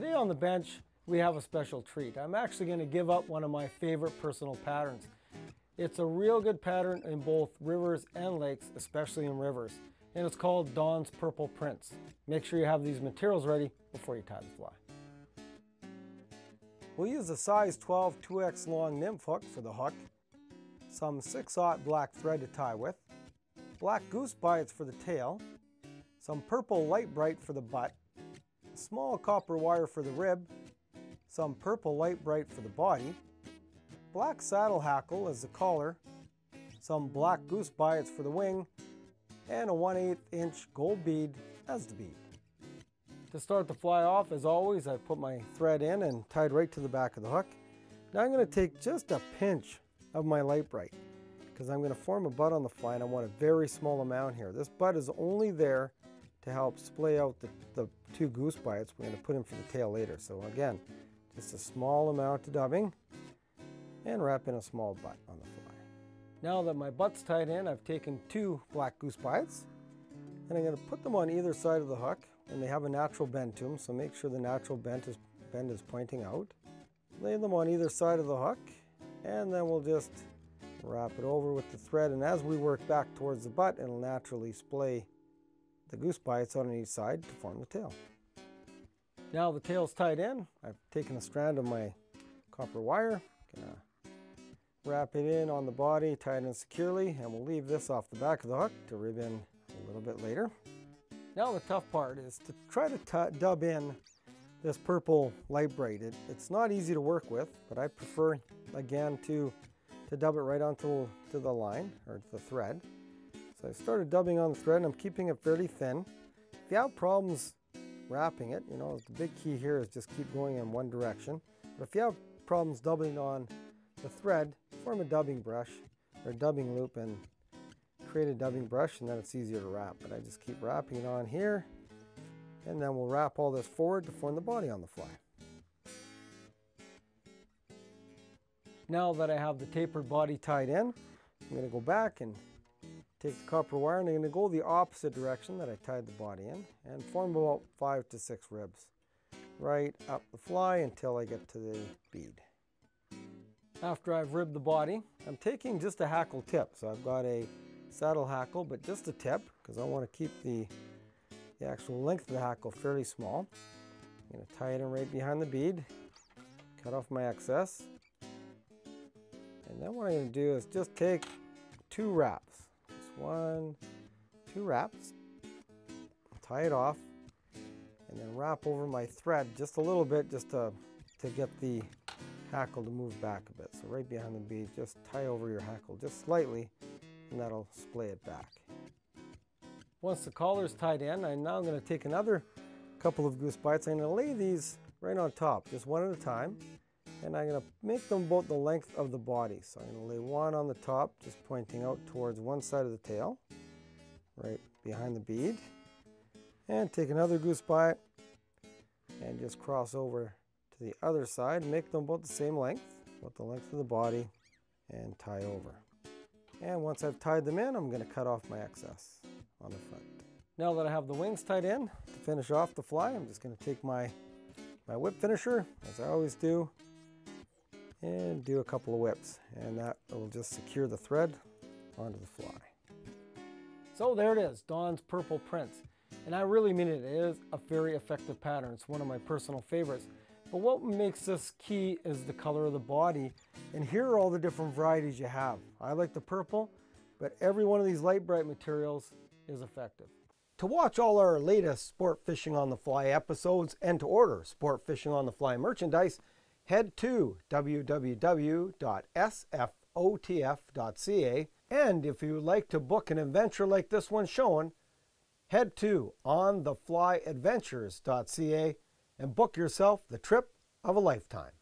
Today on the bench, we have a special treat. I'm actually going to give up one of my favorite personal patterns. It's a real good pattern in both rivers and lakes, especially in rivers. And it's called Dawn's Purple Prince. Make sure you have these materials ready before you tie the fly. We'll use a size 12 2x long nymph hook for the hook, some 6/0 black thread to tie with, black goose bites for the tail, some purple light bright for the butt, a small copper wire for the rib, some purple light bright for the body, black saddle hackle as the collar, some black goose bites for the wing, and a 1/8 inch gold bead as the bead. To start the fly off, as always, I put my thread in and tied right to the back of the hook. Now I'm going to take just a pinch of my light bright because I'm going to form a bud on the fly, and I want a very small amount here. This bud is only there to help splay out the two goose bites. We're going to put in for the tail later. So again, just a small amount of dubbing and wrap in a small bud on the fly. Now that my butt's tied in, I've taken 2 black goose bites and I'm going to put them on either side of the hook, and they have a natural bend to them, so make sure the natural bend is pointing out. Lay them on either side of the hook, and then we'll just wrap it over with the thread, and as we work back towards the butt, it'll naturally splay the goose bites on each side to form the tail. Now the tail's tied in, I've taken a strand of my copper wire, gonna wrap it in on the body, tie it in securely, and we'll leave this off the back of the hook to rib in a little bit later. Now the tough part is to try to dub in this purple light bright. It's not easy to work with, but I prefer, again, to dub it right onto the line, or the thread. So I started dubbing on the thread, and I'm keeping it fairly thin. If you have problems wrapping it, the big key here is just keep going in one direction. But if you have problems dubbing on the thread, form a dubbing brush, or dubbing loop, and create a dubbing brush, and then it's easier to wrap. But I just keep wrapping it on here, and then we'll wrap all this forward to form the body on the fly. Now that I have the tapered body tied in, I'm going to go back and take the copper wire, and I'm going to go the opposite direction that I tied the body in and form about 5 to 6 ribs right up the fly until I get to the bead. After I've ribbed the body, I'm taking just a hackle tip. So I've got a saddle hackle, but just a tip because I want to keep the actual length of the hackle fairly small. I'm going to tie it in right behind the bead, cut off my excess, and then what I'm going to do is just take 2 wraps. Just 1, 2 wraps, tie it off, and then wrap over my thread just a little bit just to get the hackle to move back a bit. So right behind the bead, just tie over your hackle just slightly, and that'll splay it back. Once the collar is tied in, I'm now going to take another couple of goose bites. I'm going to lay these right on top, just one at a time, and I'm going to make them about the length of the body. So I'm going to lay one on the top, just pointing out towards one side of the tail, right behind the bead, and take another goose bite and just cross over to the other side, make them about the same length, about the length of the body, and tie over. And once I've tied them in, I'm going to cut off my excess on the front. Now that I have the wings tied in, to finish off the fly, I'm just going to take my whip finisher, as I always do, and do a couple of whips. And that will just secure the thread onto the fly. So there it is, Dawn's Purple Prince. And I really mean it. It is a very effective pattern. It's one of my personal favorites. But what makes this key is the color of the body. And here are all the different varieties you have. I like the purple, but every one of these light bright materials is effective. To watch all our latest Sport Fishing on the Fly episodes and to order Sport Fishing on the Fly merchandise, head to www.sfotf.ca. And if you would like to book an adventure like this one shown, head to ontheflyadventures.ca and book yourself the trip of a lifetime.